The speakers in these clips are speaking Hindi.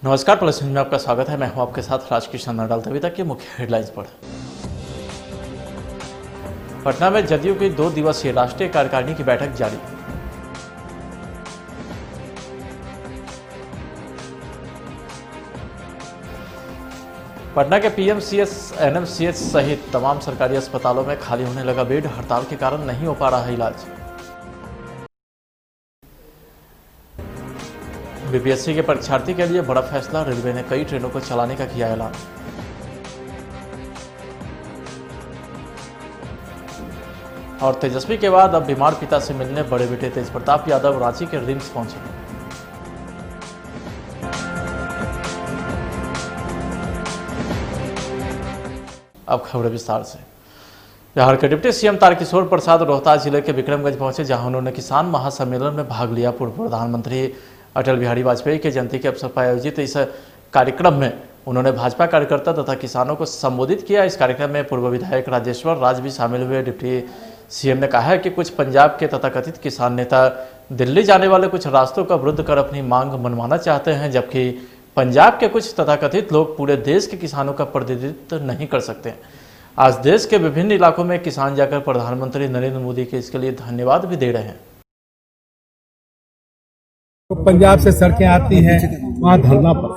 नमस्कार, प्लस न्यूज में आपका स्वागत है। मैं हूं आपके साथ राजकिशन नंडाल। तभी तक के मुख्य हेडलाइंस पर। पटना में जदयू की 2 दिवसीय राष्ट्रीय कार्यकारिणी की बैठक जारी। पटना के पीएमसीएच, एनएमसीएच सहित तमाम सरकारी अस्पतालों में खाली होने लगा बेड। हड़ताल के कारण नहीं हो पा रहा है इलाज। बीपीएससी के परीक्षार्थी के लिए बड़ा फैसला। रेलवे ने कई ट्रेनों को चलाने का किया ऐलान। और तेजस्वी के बाद अब बीमार पिता से मिलने बड़े बेटे तेज प्रताप यादव रांची के रिम्स पहुंचे। अब खबरें विस्तार से। बिहार के डिप्टी सीएम तारकिशोर प्रसाद रोहतास जिले के विक्रमगंज पहुंचे, जहां उन्होंने किसान महासम्मेलन में भाग लिया। पूर्व प्रधानमंत्री अटल बिहारी वाजपेयी के जयंती के अवसर पर आयोजित इस कार्यक्रम में उन्होंने भाजपा कार्यकर्ता तथा किसानों को संबोधित किया। इस कार्यक्रम में पूर्व विधायक राजेश्वर राज भी शामिल हुए। डिप्टी सीएम ने कहा है कि कुछ पंजाब के तथाकथित किसान नेता दिल्ली जाने वाले कुछ रास्तों का विरोध कर अपनी मांग मनवाना चाहते हैं, जबकि पंजाब के कुछ तथाकथित लोग पूरे देश के किसानों का प्रतिनिधित्व नहीं कर सकते। आज देश के विभिन्न इलाकों में किसान जाकर प्रधानमंत्री नरेंद्र मोदी के इसके लिए धन्यवाद भी दे रहे हैं। पंजाब से सड़कें आती हैं वहाँ धरना पर,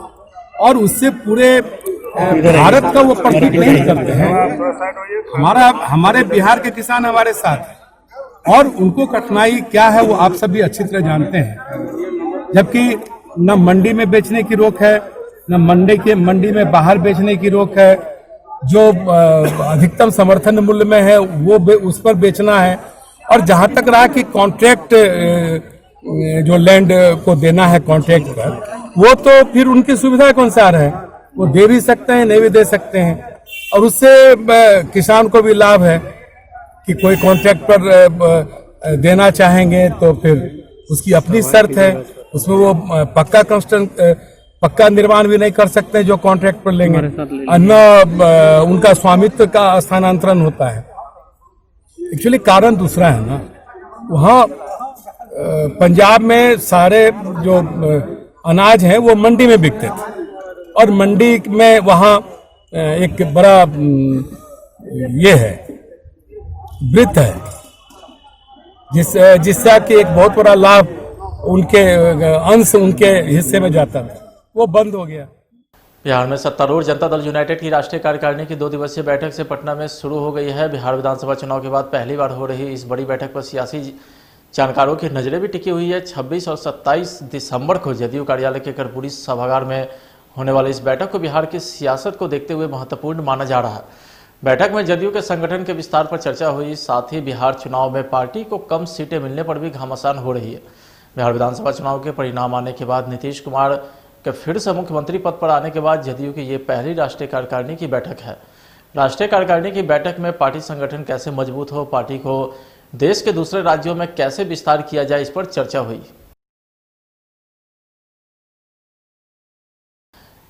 और उससे पूरे भारत का वो प्रतीक नहीं करते हैं। हमारे बिहार के किसान हमारे साथ हैं और उनको कठिनाई क्या है वो आप सभी अच्छी तरह जानते हैं। जबकि न मंडी में बेचने की रोक है, न मंडी में बाहर बेचने की रोक है। जो अधिकतम समर्थन मूल्य में है वो उस पर बेचना है। और जहां तक रहा कि कॉन्ट्रैक्ट जो लैंड को देना है कॉन्ट्रैक्ट पर, वो तो फिर उनकी सुविधा के अनुसार है, वो दे भी सकते हैं, नहीं भी दे सकते हैं। और उससे किसान को भी लाभ है कि कोई कॉन्ट्रैक्ट पर देना चाहेंगे तो फिर उसकी अपनी शर्त है, उसमें वो पक्का निर्माण भी नहीं कर सकते जो कॉन्ट्रैक्ट पर लेंगे, न उनका स्वामित्व का स्थानांतरण होता है। एक्चुअली कारण दूसरा है ना, वहाँ पंजाब में सारे जो अनाज हैं वो मंडी में बिकते थे, और मंडी में वहाँ एक बड़ा ये है वृत्त है जिससे कि एक बहुत बड़ा लाभ उनके अंश उनके हिस्से में जाता था, वो बंद हो गया। बिहार में सत्तारूढ़ जनता दल यूनाइटेड की राष्ट्रीय कार्यकारिणी की 2 दिवसीय बैठक से पटना में शुरू हो गई है। बिहार विधानसभा चुनाव के बाद पहली बार हो रही इस बड़ी बैठक पर सियासी जानकारों की नजरें भी टिकी हुई है। 26 और 27 दिसंबर को जदयू कार्यालय के कर्पूरी सभागार में होने वाली इस बैठक को बिहार की सियासत को देखते हुए महत्वपूर्ण माना जा रहा है। बैठक में जदयू के संगठन के विस्तार पर चर्चा हुई। साथ ही बिहार चुनाव में पार्टी को कम सीटें मिलने पर भी घमासान हो रही है। बिहार विधानसभा चुनाव के परिणाम आने के बाद नीतीश कुमार के फिर से मुख्यमंत्री पद पर आने के बाद जदयू की ये पहली राष्ट्रीय कार्यकारिणी की बैठक है। राष्ट्रीय कार्यकारिणी की बैठक में पार्टी संगठन कैसे मजबूत हो, पार्टी को देश के दूसरे राज्यों में कैसे विस्तार किया जाए, इस पर चर्चा हुई।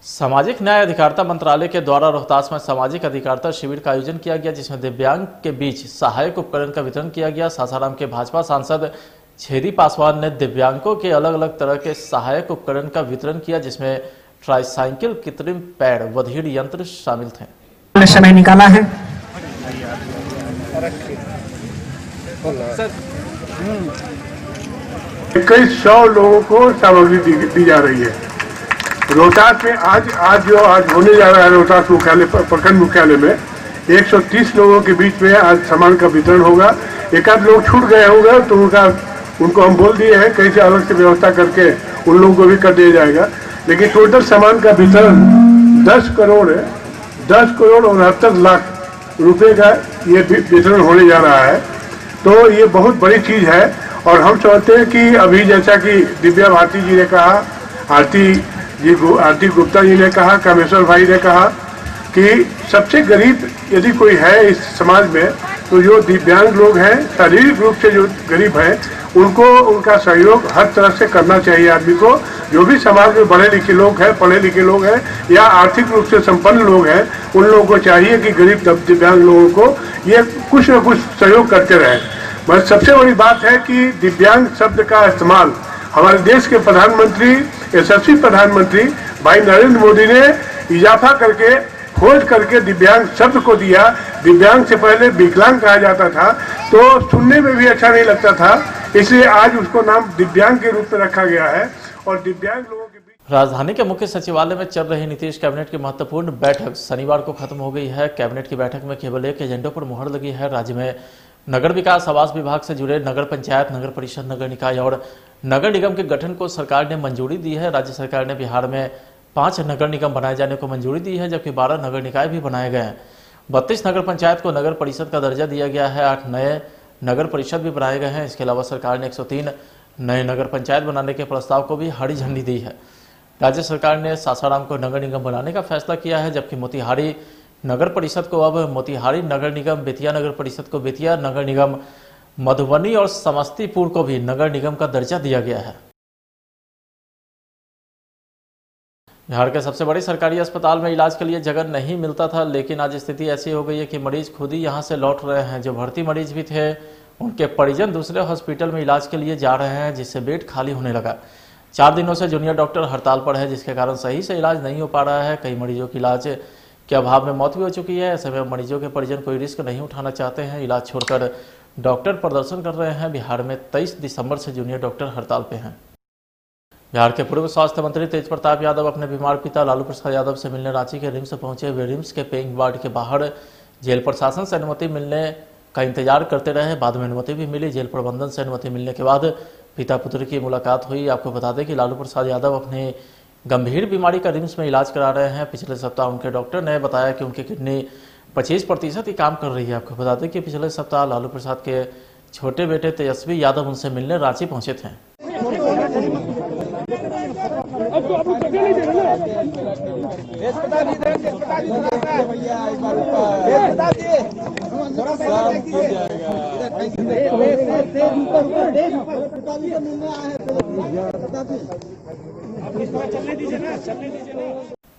सामाजिक न्याय अधिकारिता मंत्रालय के द्वारा रोहतास में सामाजिक अधिकारिता शिविर का आयोजन किया गया, जिसमें दिव्यांग के बीच सहायक उपकरण का वितरण किया गया। सासाराम के भाजपा सांसद छेदी पासवान ने दिव्यांगों के अलग अलग तरह के सहायक उपकरण का वितरण किया, जिसमें ट्राईसाइकिल, कृत्रिम पैड, बधिर यंत्र शामिल थे। समय निकाला है कई 100 लोगों को सामग्री दी जा रही है। रोहतास में आज होने जा रहा है, रोहतास मुख्यालय प्रखंड मुख्यालय में 130 लोगों के बीच में आज सामान का वितरण होगा। एक आध लोग छूट गए होंगे तो उनको हम बोल दिए हैं कहीं से अलग से व्यवस्था करके उन लोगों को भी कर दिया जाएगा। लेकिन टोटल सामान का वितरण 10 करोड़ 69 लाख रुपए का ये वितरण होने जा रहा है। तो ये बहुत बड़ी चीज है। और हम चाहते हैं कि अभी जैसा कि दिव्या भारती जी ने कहा, आरती गुप्ता जी ने कहा, कामेश्वर भाई ने कहा कि सबसे गरीब यदि कोई है इस समाज में तो जो दिव्यांग लोग हैं, शारीरिक रूप से जो गरीब हैं, उनको उनका सहयोग हर तरह से करना चाहिए आदमी को। जो भी समाज में पढ़े लिखे लोग हैं या आर्थिक रूप से संपन्न लोग हैं, उन लोगों को चाहिए कि गरीब दिव्यांग लोगों को ये कुछ न कुछ सहयोग करते रहें। बस सबसे बड़ी बात है कि दिव्यांग शब्द का इस्तेमाल हमारे देश के प्रधानमंत्री, यशस्वी प्रधानमंत्री भाई नरेंद्र मोदी ने इजाफा करके खोज करके दिव्यांग शब्द को दिया। दिव्यांग से पहले विकलांग कहा जाता था, तो सुनने में भी अच्छा नहीं लगता था, इसलिए आज उसको नाम दिव्यांग के रूप में रखा गया है। और दिव्यांग लोगों के बीच राजधानी के मुख्य सचिवालय में चल रही नीतीश कैबिनेट की महत्वपूर्ण बैठक शनिवार को खत्म हो गई है। कैबिनेट की बैठक में केवल एक एजेंडों पर मुहर लगी है। राज्य में नगर विकास आवास विभाग से जुड़े नगर पंचायत, नगर परिषद, नगर निकाय और नगर निगम के गठन को सरकार ने मंजूरी दी है। राज्य सरकार ने बिहार में 5 नगर निगम बनाए जाने को मंजूरी दी है, जबकि 12 नगर निकाय भी बनाए गए हैं। 32 नगर पंचायत को नगर परिषद का दर्जा दिया गया है। 8 नए नगर परिषद भी बनाए गए हैं। इसके अलावा सरकार ने 103 नए नगर पंचायत बनाने के प्रस्ताव को भी हरी झंडी दी है। राज्य सरकार ने सासाराम को नगर निगम बनाने का फैसला किया है, जबकि मोतिहारी नगर परिषद को अब मोतिहारी नगर निगम, बेतिया नगर परिषद को बेतिया नगर निगम, मधुबनी और समस्तीपुर को भी नगर निगम का दर्जा दिया गया है। बिहार के सबसे बड़े सरकारी अस्पताल में इलाज के लिए जगह नहीं मिलता था, लेकिन आज स्थिति ऐसी हो गई है कि मरीज खुद ही यहां से लौट रहे हैं। जो भर्ती मरीज भी थे, उनके परिजन दूसरे हॉस्पिटल में इलाज के लिए जा रहे हैं, जिससे बेड खाली होने लगा। 4 दिनों से जूनियर डॉक्टर हड़ताल पर है, जिसके कारण सही से इलाज नहीं हो पा रहा है। कई मरीजों की इलाज के अभाव में मौत भी हो चुकी है। ऐसे में मरीजों के परिजन कोई रिस्क नहीं उठाना चाहते हैं। इलाज छोड़कर डॉक्टर प्रदर्शन कर रहे हैं। बिहार में 23 दिसंबर से जूनियर डॉक्टर हड़ताल पे हैं। बिहार के पूर्व स्वास्थ्य मंत्री तेज प्रताप यादव अपने बीमार पिता लालू प्रसाद यादव से मिलने रांची के रिम्स पहुंचे। वे रिम्स के पेइंग वार्ड के बाहर जेल प्रशासन से अनुमति मिलने का इंतजार करते रहे। बाद में अनुमति भी मिली। जेल प्रबंधन से अनुमति मिलने के बाद पिता पुत्र की मुलाकात हुई। आपको बता दें कि लालू प्रसाद यादव अपने गंभीर बीमारी का रिम्स में इलाज करा रहे हैं। पिछले सप्ताह उनके डॉक्टर ने बताया कि उनकी किडनी 25% ही काम कर रही है। आपको बता दें कि पिछले सप्ताह लालू प्रसाद के छोटे बेटे तेजस्वी यादव उनसे मिलने रांची पहुंचे थे।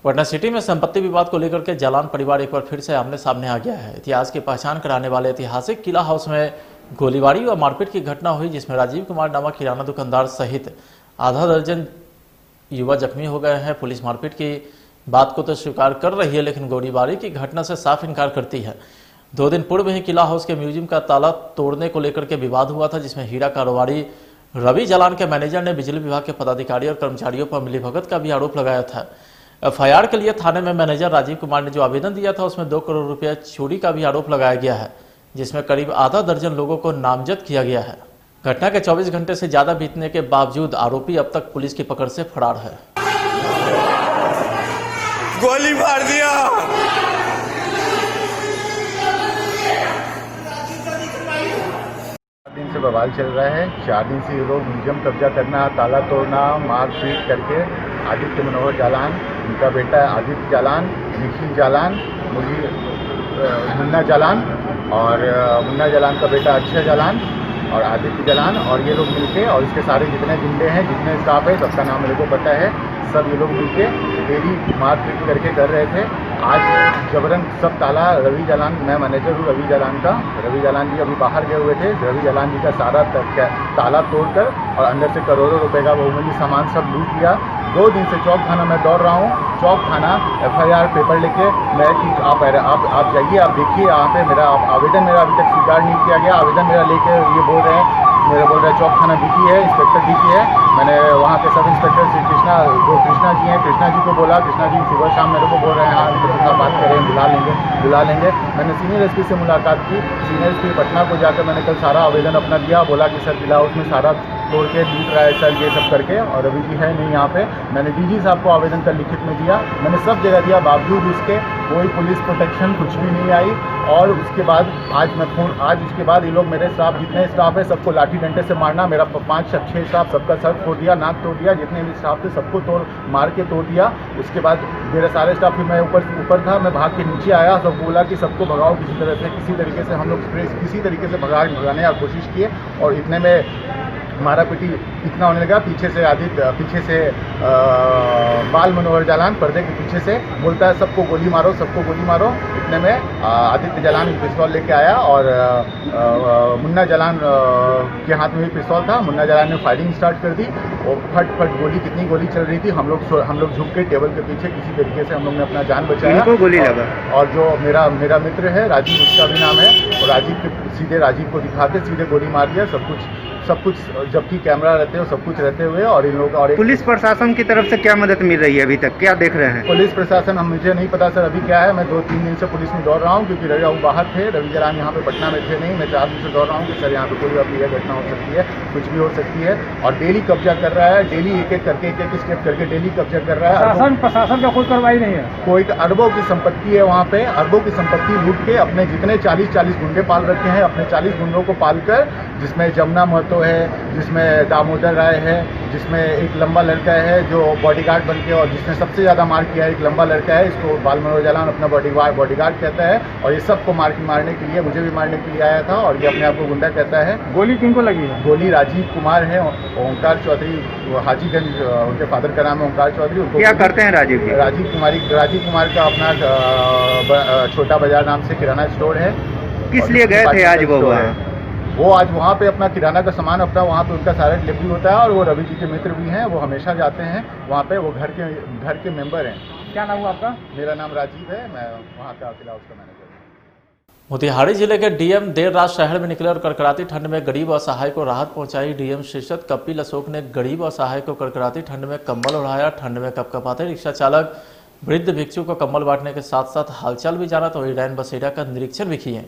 पटना सिटी में संपत्ति विवाद को लेकर के जालान परिवार एक बार फिर से आमने सामने आ गया है। इतिहास की पहचान कराने वाले ऐतिहासिक किला हाउस में गोलीबारी व मारपीट की घटना हुई, जिसमें राजीव कुमार नामक किराना दुकानदार सहित आधा दर्जन युवा जख्मी हो गए हैं। पुलिस मारपीट की बात को तो स्वीकार कर रही है, लेकिन गोलीबारी की घटना से साफ इनकार करती है। 2 दिन पूर्व ही किला हाउस के म्यूजियम का ताला तोड़ने को लेकर के विवाद हुआ था, जिसमें हीरा कारोबारी रवि जालान के मैनेजर ने बिजली विभाग के पदाधिकारी और कर्मचारियों पर मिलीभगत का भी आरोप लगाया था। एफआईआर के लिए थाने में मैनेजर राजीव कुमार ने जो आवेदन दिया था, उसमें 2 करोड़ रुपया चोरी का भी आरोप लगाया गया है, जिसमें करीब आधा दर्जन लोगों को नामजद किया गया है। घटना के 24 घंटे से ज्यादा बीतने के बावजूद आरोपी अब तक पुलिस की पकड़ से फरार है। गोली मार दिया। दिन से बवाल चल रहा है। 4 दिन से ये लोग म्यूजियम कब्जा करना, ताला तोड़ना, मारपीट करके आदित्य मनोहर जालान, उनका बेटा आदित्य जालान, निखिल जालान, मुन्ना जालान और मुन्ना जालान का बेटा अक्षय जालान और आदित्य जालान और ये लोग मिलके, और इसके सारे जितने गुंडे हैं, जितने स्टाफ है, सबका नाम मेरे को पता है, सब ये लोग मिलके डेली मारपीट करके कर रहे थे। आज जबरन सब ताला, रवि जालान, मैं मैनेजर हूँ रवि जालान का, रवि जालान जी अभी बाहर गए हुए थे। रवि जालान जी का सारा ताला तोड़कर और अंदर से करोड़ों रुपए का बहुमूल्य सामान सब लूट लिया। 2 दिन से चौक थाना में दौड़ रहा हूँ। चौक थाना एफआईआर पेपर लेके मैं कि आप जाइए, आप देखिए, यहाँ पे मेरा आवेदन मेरा अभी तक स्वीकार नहीं किया गया। आवेदन मेरा लेके ये बोल रहे हैं, मेरा बोल रहे हैं चौक थाना डीजी है, इंस्पेक्टर डीजी है। मैंने वहाँ के सब इंस्पेक्टर श्री कृष्णा जी हैं, कृष्णा जी को बोला। कृष्णा जी सुबह शाम मेरे को बोल रहे हैं हाँ इनके साथ बात करें, बुला लेंगे। मैंने सीनियर एसपी से मुलाकात की। सीनियर एसपी पटना को जाकर मैंने कल सारा आवेदन अपना दिया। बोला कि सर किला हाउस में सारा तोड़ के लूट रहा है सर, ये सब करके, और अभी भी है नहीं यहाँ पे। मैंने डीजी साहब को आवेदन कल लिखित में दिया, मैंने सब जगह दिया, बावजूद उसके कोई पुलिस प्रोटेक्शन कुछ भी नहीं आई। और उसके बाद आज उसके बाद ये लोग मेरे स्टाफ, जितने स्टाफ है, सबको लाठी डंडे से मारना। मेरा 5-6 स्टाफ सबका सर तोड़ दिया, नाक तोड़ दिया, जितने भी स्टाफ थे सबको मार के तोड़ दिया। उसके बाद मेरे सारे स्टाफ, फिर मैं ऊपर था, मैं भाग के नीचे आया, सबको बोला कि सबको भगाओ किसी तरह से। किसी तरीके से हम लोग किसी तरीके से भगाने की कोशिश किए, और इतने में मारा पीटी इतना होने लगा। पीछे से बाल मनोहर जालान पर्दे के पीछे से बोलता है सबको गोली मारो, सबको गोली मारो। इतने में आदित्य जलान पिस्तौल लेके आया और मुन्ना जलान के हाथ में भी पिस्तौल था। मुन्ना जलान ने फायरिंग स्टार्ट कर दी और फट फट गोली, कितनी गोली चल रही थी। हम लोग झुक के टेबल के पीछे किसी तरीके से हम लोग ने अपना जान बचाया। किनको गोली लगा? और जो मेरा मित्र है राजीव, उसका भी नाम है, और राजीव के सीधे राजीव को दिखा के सीधे गोली मार दिया। सब कुछ जबकि कैमरा रहते हो, सब कुछ रहते हुए। और इन लोगों का और पुलिस प्रशासन की तरफ से क्या मदद मिल रही है अभी तक, क्या देख रहे हैं? पुलिस प्रशासन मुझे नहीं पता सर अभी क्या है। मैं 2-3 दिन से पुलिस में दौड़ रहा हूँ क्योंकि रवि बाहर थे, रवि जलान यहाँ पे पटना में थे नहीं। मैं 4 दिन से दौड़ रहा हूँ कि सर यहाँ पे कोई अप्रिय घटना हो सकती है, कुछ भी हो सकती है। और डेली कब्जा कर रहा है, डेली एक एक स्टेप करके डेली कब्जा कर रहा है। प्रशासन का कोई कार्रवाई नहीं है। कोई अरबों की संपत्ति है वहाँ पे, अरबों की संपत्ति लूट के अपने जितने 40 गुंडे पाल रखे हैं, अपने 40 गुंडों को पालकर, जिसमें जमुना महतो है, जिसमें दामोदर राय है, जिसमें एक लंबा लड़का है जो बॉडीगार्ड बन के, और जिसने सबसे ज़्यादा मार किया है एक लंबा लड़का है, इसको बाल मनोहर जालान अपना बॉडीगार्ड कहता है। और ये सबको मारने के लिए, मुझे भी मारने के लिए आया था और ये अपने आप को गुंडा कहता है। गोली किनको लगी है? गोली राजीव कुमार है, ओंकार चौधरी, हाजीगंज उनके फादर का नाम है ओंकार चौधरी। उनको क्या करते हैं राजीव जी? राजीव कुमार का अपना छोटा बाजार नाम से किराना स्टोर है। किस लिए गए थे आज वो आज वहाँ पे अपना किराना का सामान अपना वहाँ पे उनका सारा डिलीवरी होता है। और वो रवि जी के मित्र भी हैं, वो हमेशा जाते हैं वहाँ पे, वो घर के मेंबर हैं। क्या नाम हुआ आपका? मेरा नाम राजीव है, मैं वहाँ का अकेला उसका मैनेजर हूँ। मोतिहारी जिले के डीएम देर रात शहर में निकले और कड़कड़ाती ठंड में गरीब असहाय को राहत पहुंचाई। डीएम शीर्षक कपिल अशोक ने गरीब असहाय को कड़कड़ाती ठंड में कंबल ओढ़ाया। ठंड में कपकपाते रिक्शा चालक वृद्ध भिक्षु को कंबल बांटने के साथ साथ हालचाल भी जाना तो रैन बसेरा का निरीक्षण भी किए।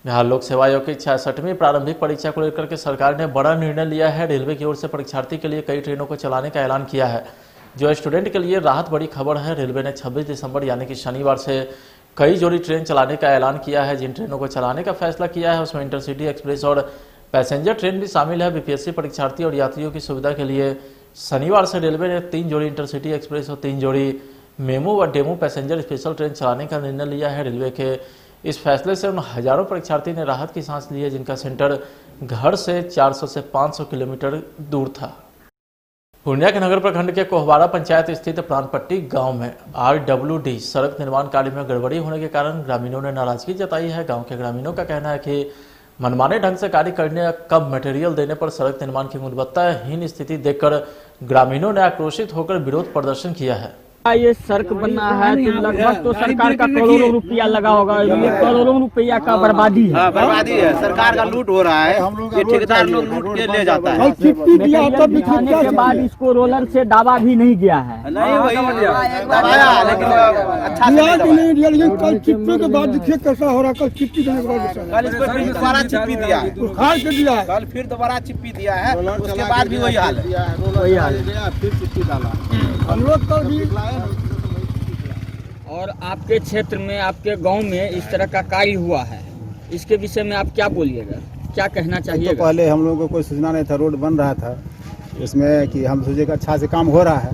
बिहार लोक सेवा आयोग की 66वीं प्रारंभिक परीक्षा को लेकर के सरकार ने बड़ा निर्णय लिया है। रेलवे की ओर से परीक्षार्थी के लिए कई ट्रेनों को चलाने का ऐलान किया है, जो स्टूडेंट के लिए राहत बड़ी खबर है। रेलवे ने 26 दिसंबर यानी कि शनिवार से कई जोड़ी ट्रेन चलाने का ऐलान किया है। जिन ट्रेनों को चलाने का फैसला किया है उसमें इंटरसिटी एक्सप्रेस और पैसेंजर ट्रेन भी शामिल है। बीपीएससी परीक्षार्थी और यात्रियों की सुविधा के लिए शनिवार से रेलवे ने 3 जोड़ी इंटरसिटी एक्सप्रेस और 3 जोड़ी मेमू व डेमू पैसेंजर स्पेशल ट्रेन चलाने का निर्णय लिया है। रेलवे के इस फैसले से उन हजारों परीक्षार्थी ने राहत की सांस ली है जिनका सेंटर घर से 400 से 500 किलोमीटर दूर था। पूर्णिया के नगर प्रखंड के कोहवाड़ा पंचायत स्थित प्राणपट्टी गांव में RWD सड़क निर्माण कार्य में गड़बड़ी होने के कारण ग्रामीणों ने नाराजगी जताई है। गांव के ग्रामीणों का कहना है कि मनमाने ढंग से कार्य करने या कम मटेरियल देने पर सड़क निर्माण की गुणवत्ताहीन स्थिति देखकर ग्रामीणों ने आक्रोशित होकर विरोध प्रदर्शन किया है। ये सड़क बना है तो लगभग तो सरकार का करोड़ों रुपया लगा होगा। ये करोड़ों रुपया का बर्बादी है। बर्बादी है, सरकार का लूट हो रहा है, ये ठेकेदार लोग लूट के ले जाता है। दिखाने के बाद इसको रोलर से दावा भी नहीं गया है। नहीं वही दबाया लेकिन अच्छा नहीं दिया। लेकिन कल चिप्पी के बाद देखिए कैसा हो रहा है। कल चिप्पी देने के बाद कल इस पर फिर दोबारा चिप्पी दिया, उखाड़ के दिया है। कल फिर दोबारा चिप्पी दिया है, उसके बाद भी वही हाल है, वही हाल फिर चिप्पी डाला। हम लोग कल भी। और आपके क्षेत्र में, आपके गांव में इस तरह का कार्य हुआ है, इसके विषय में आप क्या बोलिएगा, क्या कहना चाहिए? तो पहले हम लोगों को कोई सूचना नहीं था, रोड बन रहा था इसमें कि हम सोचे कि अच्छा से काम हो रहा है,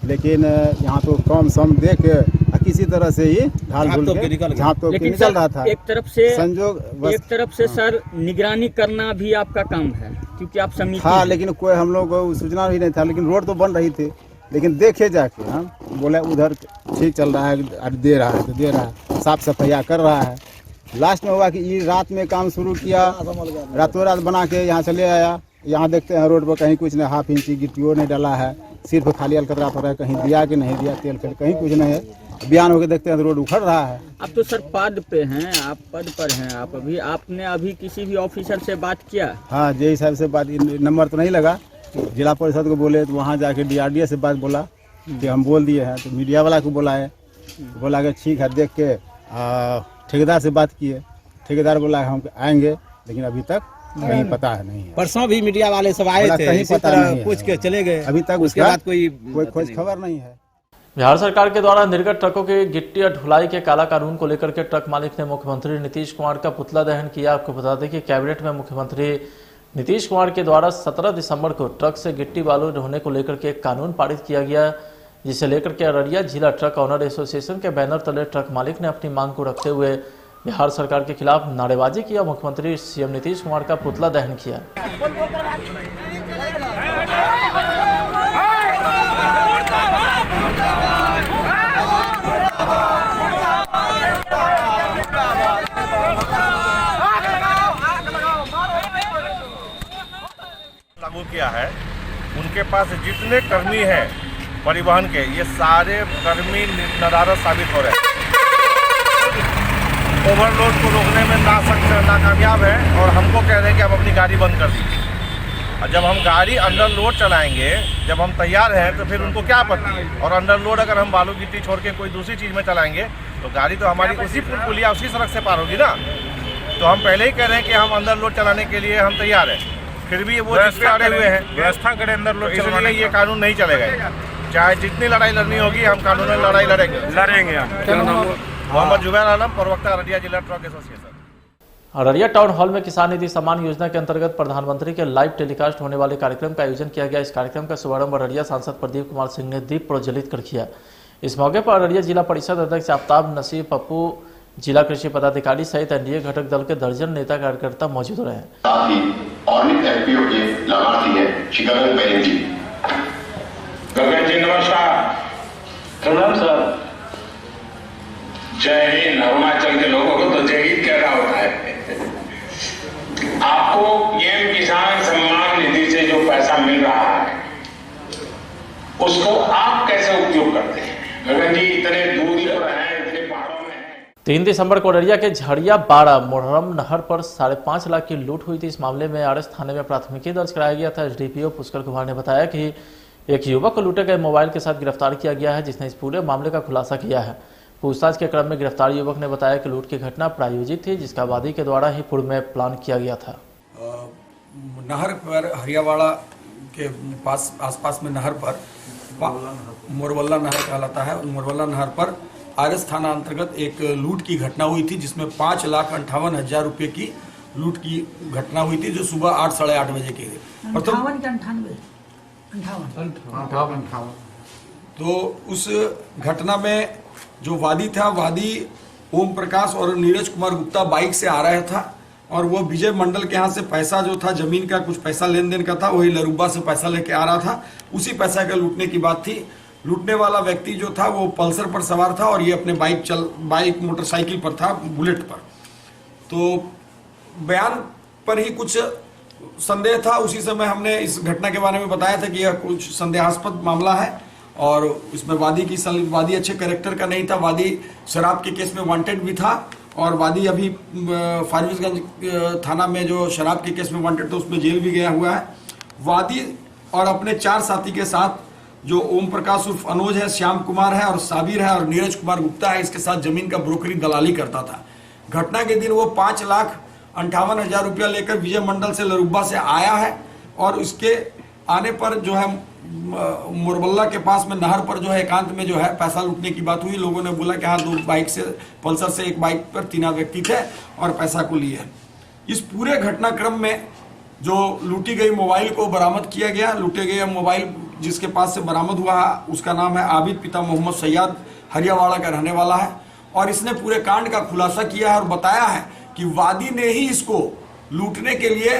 लेकिन यहाँ तो कम सम दे के किसी तरह से ही ढाल ढूल के झाँप तो निकल रहा था। एक तरफ से संजोग, एक तरफ से सर निगरानी करना भी आपका काम है क्योंकि आप समिति। हाँ, लेकिन कोई हम लोग को सूचना भी नहीं था, लेकिन रोड तो बन रही थी। लेकिन देखे जाके हम बोले उधर ठीक चल रहा है, दे रहा है तो दे रहा है, साफ सफाइया कर रहा है। लास्ट में हुआ कि ये रात में काम शुरू किया, रातों रात बना के यहाँ चले आया। यहाँ देखते हैं रोड पर कहीं कुछ नहीं, हाफ इंची गिट्टियों नहीं डाला है, सिर्फ खाली अलकतरा पर है, कहीं दिया कि नहीं दिया तेल फिर कहीं कुछ नहीं है। बयान होकर देखते हैं तो रोड उखड़ रहा है। अब तो सर पद पे हैं, आप पद पर हैं, आप आपने अभी किसी भी ऑफिसर से बात किया? हाँ, जेई साहब से बात, नंबर तो नहीं लगा। जिला परिषद को बोले तो वहाँ जाके DRDA से बात बोला कि हम बोल दिए हैं, तो मीडिया वाला को बुलाए, बोला कि ठीक है, देख के ठेकेदार से बात किए। ठेकेदार बोला हम आएंगे, लेकिन अभी तक कहीं पता है नहीं है। परसों भी मीडिया वाले सब आए थे, कहीं पता नहीं, पूछ के चले गए, अभी तक उसके बाद कोई खोज खबर नहीं है। बिहार सरकार के द्वारा निर्गत ट्रकों की गिट्टी और ढुलाई के काला कानून को लेकर के ट्रक मालिक ने मुख्यमंत्री नीतीश कुमार का पुतला दहन किया। आपको बता दें कि कैबिनेट में मुख्यमंत्री नीतीश कुमार के द्वारा 17 दिसंबर को ट्रक से गिट्टी बालू ढोने को लेकर के एक कानून पारित किया गया, जिसे लेकर के अररिया जिला ट्रक ऑनर एसोसिएशन के बैनर तले ट्रक मालिक ने अपनी मांग को रखते हुए बिहार सरकार के खिलाफ नारेबाजी किया। मुख्यमंत्री सीएम नीतीश कुमार का पुतला दहन किया। किया है, उनके पास जितने कर्मी हैं परिवहन के, ये सारे कर्मी नदारद साबित हो रहे हैं। ओवरलोड को रोकने में नाकामयाब है और हमको कह रहे हैं कि आप अपनी गाड़ी बंद कर दीजिए। और जब हम गाड़ी अंडर लोड चलाएंगे, जब हम तैयार हैं, तो फिर उनको क्या आपत्ति है? और अंडर लोड अगर हम बालू गिट्टी छोड़ के कोई दूसरी चीज़ में चलाएंगे तो गाड़ी तो हमारी उसी पुलिया उसी सड़क से पार होगी ना। तो हम पहले ही कह रहे हैं कि हम अंदर लोड चलाने के लिए हम तैयार हैं, फिर भी वो जिस पे अड़े हुए हैं व्यवस्था करें अंदर लोड चलाने। ये कानून नहीं चलेगा, चाहे जितनी लड़ाई लड़नी होगी हम कानून में लड़ाई लड़ेंगे। मोहम्मद जुबैर आलम, प्रवक्ता अररिया जिला truck association. Araria town hall में किसान निधि सम्मान योजना के अंतर्गत प्रधानमंत्री के लाइव टेलीकास्ट होने वाले कार्यक्रम का आयोजन किया गया। इस कार्यक्रम का शुभारंभ अररिया सांसद प्रदीप कुमार सिंह ने दीप प्रज्वलित कर किया। इस मौके पर अररिया जिला परिषद अध्यक्ष आफ्ताब नसीब पप्पू, जिला कृषि पदाधिकारी सहित एनडीए घटक दल के दर्जन नेता कार्यकर्ता मौजूद रहे। साथ ही ऑर्निक एफपीओ के लाभार्थी है शिकागो बैरिंग जी। गगन जी नमस्कार। प्रणाम सर। जय हिंद। अरुणाचल के लोगों को तो जय हिंद कहना होता है। आपको पीएम किसान सम्मान निधि से जो पैसा मिल रहा है उसको आप कैसे उपयोग करते हैं? गगन जी इतने दूर पर हैं, इतने पहाड़ों में हैं। 3 दिसंबर को अररिया के झड़िया बाड़ा मोहर्रम नहर पर 5.5 लाख की लूट हुई थी। इस मामले में आरएस थाने में प्राथमिकी दर्ज कराया गया था। एसडीपीओ पुष्कर कुमार ने बताया कि एक युवक को लूटे गए मोबाइल के साथ गिरफ्तार किया गया है, जिसने इस पूरे मामले का खुलासा किया है। पूछताछ के क्रम में गिरफ्तार युवक ने बताया कि लूट की घटना प्रायोजित थी, जिसका वादी के द्वारा ही पूर्व में प्लान किया गया था। नहर पर हरियावाड़ा के पास आसपास में नहर पर मोरवल्ला नहर कहलाता है। मोरवल्ला नहर पर आरएस थाना अंतर्गत एक लूट की घटना हुई थी, जिसमें 5,58,000 रुपये की लूट की घटना हुई थी, जो सुबह 8 साढ़े 8 बजे की। तो उस घटना में जो वादी था, वादी ओम प्रकाश और नीरज कुमार गुप्ता बाइक से आ रहा था और वो विजय मंडल के यहाँ से पैसा जो था, जमीन का कुछ पैसा लेन देन का था, वही लरुब्बा से पैसा लेके आ रहा था। उसी पैसा का लूटने की बात थी। लूटने वाला व्यक्ति जो था वो पल्सर पर सवार था और ये अपने बाइक मोटरसाइकिल पर था, बुलेट पर। तो बयान पर ही कुछ संदेह था। उसी समय हमने इस घटना के बारे में बताया था कि यह कुछ संदेहास्पद मामला है और इसमें वादी अच्छे कैरेक्टर का नहीं था। वादी शराब के केस में वांटेड भी था और वादी अभी फारबिसगंज थाना में जो शराब के केस में वांटेड था उसमें जेल भी गया हुआ है। वादी और अपने 4 साथी के साथ जो ओम प्रकाश उर्फ अनुज है, श्याम कुमार है और साबिर है और नीरज कुमार गुप्ता है, इसके साथ जमीन का ब्रोकरी दलाली करता था। घटना के दिन वो 5,58,000 रुपया लेकर विजय मंडल से लरुब्बा से आया है और इसके आने पर जो है मोरबल्ला के पास में नहर पर जो है एकांत में जो है पैसा लूटने की बात हुई। लोगों ने बोला कि हाँ 2 बाइक से पल्सर से एक बाइक पर 3 व्यक्ति थे और पैसा को लिए। इस पूरे घटनाक्रम में जो लूटी गई मोबाइल को बरामद किया गया। लूटे गए मोबाइल जिसके पास से बरामद हुआ उसका नाम है आबिद, पिता मोहम्मद सैयद, हरियावाड़ा का रहने वाला है और इसने पूरे कांड का खुलासा किया है और बताया है कि वादी ने ही इसको लूटने के लिए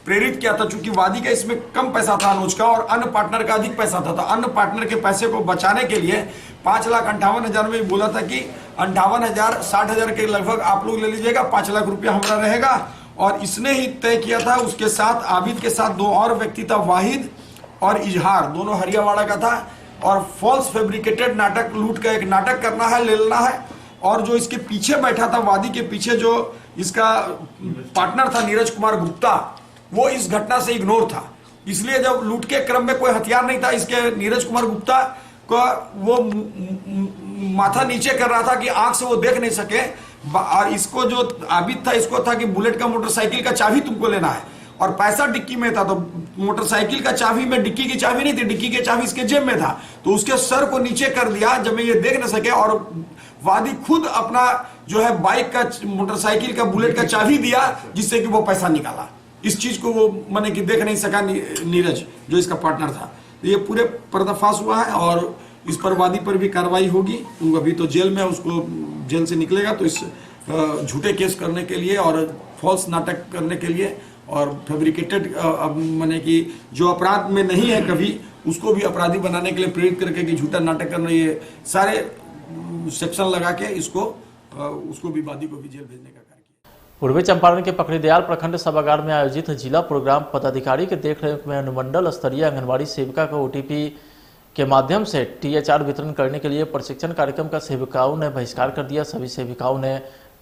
प्रेरित किया था। चूंकि वादी का इसमें कम पैसा था अनुज का और अन्य पार्टनर का अधिक पैसा था, तो अन्य पार्टनर के पैसे को बचाने के लिए 5,58,000 में बोला था कि 58,000 60,000 के लगभग आप लोग ले लीजिएगा, 5 लाख रुपया हमारा रहेगा। और इसने ही तय किया था। उसके साथ आबिद के साथ 2 और व्यक्ति था, वाहिद और इजहार, दोनों हरियावाड़ा का था। और फॉल्स फैब्रिकेटेड नाटक, लूट का एक नाटक करना है, ले लेना है। और जो इसके पीछे बैठा था, वादी के पीछे जो इसका पार्टनर था नीरज कुमार गुप्ता, वो इस घटना से इग्नोर था। इसलिए जब लूट के क्रम में कोई हथियार नहीं था, इसके नीरज कुमार गुप्ता को वो माथा नीचे कर रहा था कि आंख से वो देख नहीं सके। और इसको जो आबिद था, इसको था कि बुलेट का मोटरसाइकिल का चाबी तुमको लेना है और पैसा डिक्की में था। तो मोटरसाइकिल का चाबी में डिक्की की चाबी नहीं थी, डिक्की की चाबी इसके जेब में था। तो उसके सर को नीचे कर दिया जब ये देख न सके और वादी खुद अपना जो है बाइक का, मोटरसाइकिल का, बुलेट का चाबी दिया जिससे कि वो पैसा निकाला। इस चीज को वो माने कि देख नहीं सका नीरज जो इसका पार्टनर था। तो ये पूरे पर्दाफाश हुआ है और इस पर वादी पर भी कार्रवाई होगी। अभी तो जेल में, उसको जेल से निकलेगा तो इस झूठे केस करने के लिए और फॉल्स नाटक करने के लिए और फैब्रिकेटेड माने कि जो अपराध में नहीं है कभी, उसको भी अपराधी बनाने के लिए प्रेरित करके कि झूठा नाटक करना, ये सारे सेक्शन लगा के इसको उसको भी वादी को भी जेल भेजने का कार्य किया। पूर्वी चंपारण के पकड़ीदयाल प्रखंड सभागार में आयोजित जिला प्रोग्राम पदाधिकारी के देखरेख में अनुमंडल स्तरीय आंगनबाड़ी सेविका को ओटीपी के माध्यम से टीएचआर वितरण करने के लिए प्रशिक्षण कार्यक्रम का सेविकाओं ने बहिष्कार कर दिया। सभी सेविकाओं ने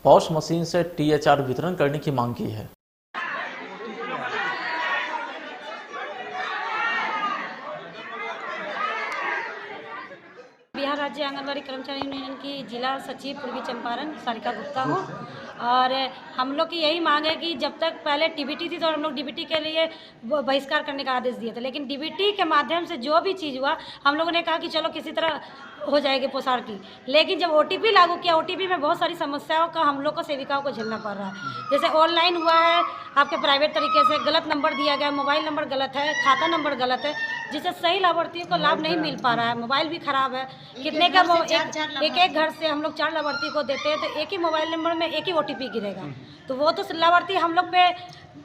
पॉश मशीन से टीएचआर वितरण करने की मांग की है। बिहार राज्य आंगनबाड़ी कर्मचारी यूनियन की जिला सचिव पूर्वी चंपारण सारिका गुप्ता हूँ और हम लोग की यही मांग है कि जब तक पहले डीबीटी थी तो हम लोग डीबीटी के लिए बहिष्कार करने का आदेश दिए थे, लेकिन डीबीटी के माध्यम से जो भी चीज़ हुआ हम लोगों ने कहा कि चलो किसी तरह हो जाएगी पोषार की, लेकिन जब ओटीपी लागू किया ओटीपी में बहुत सारी समस्याओं का हम लोग को सेविकाओं को झेलना पड़ रहा है। जैसे ऑनलाइन हुआ है आपके प्राइवेट तरीके से, गलत नंबर दिया गया, मोबाइल नंबर गलत है, खाता नंबर गलत है, जिससे सही लाभार्थियों को लाभ नहीं मिल पा रहा है। मोबाइल भी खराब है, कितने का एक घर से हम लोग 4 लाभार्थी को देते हैं तो एक ही मोबाइल नंबर में एक ही ओटीपी गिरेगा, तो वो तो लाभार्थी हम लोग पे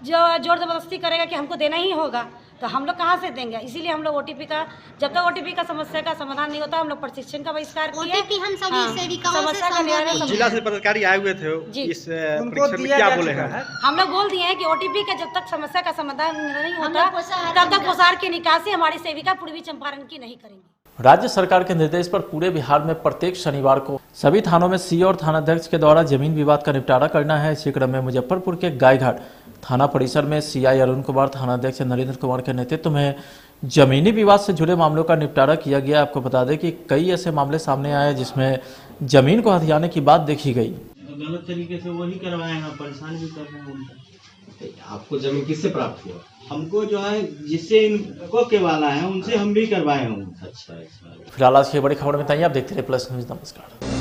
जो जोर जबरदस्ती करेगा कि हमको देना ही होगा, तो हम लोग कहाँ से देंगे। इसीलिए हम लोग ओटीपी का, जब तक ओटीपी का समस्या का समाधान नहीं होता हम लोग प्रशिक्षण का बहिष्कार किए। हम सभी सेविकाओं से समझा जिला से पदाधिकारी आए हुए थे इस परीक्षा में, क्या बोले हैं? हम लोग बोल दिए हैं कि ओटीपी का जब तक समस्या का समाधान नहीं होता तब तक पोषार की निकासी हमारी सेविका पूर्वी चंपारण की नहीं करेंगे। राज्य सरकार के निर्देश पर पूरे बिहार में प्रत्येक शनिवार को सभी थानों में सीओ और थानाध्यक्ष के द्वारा जमीन विवाद का निपटारा करना है। इसी क्रम में मुजफ्फरपुर के गायघाट थाना परिसर में सीआई अरुण कुमार, थानाध्यक्ष नरेंद्र कुमार के नेतृत्व में जमीनी विवाद से जुड़े मामलों का निपटारा किया गया। आपको बता दें कि कई ऐसे मामले सामने आए जिसमें जमीन को हथियाने की बात देखी गई। गलत तरीके से वही करवाए हैं, परेशान भी कर रहे हैं उनका। आपको जमीन किससे प्राप्त हुआ? हमको जो है जिससे इनको के वाला है उनसे हम भी करवाए हैं। अच्छा। फिलहाल आज की बड़ी खबर में बताइए, आप देखते रहे प्लस न्यूज। नमस्कार।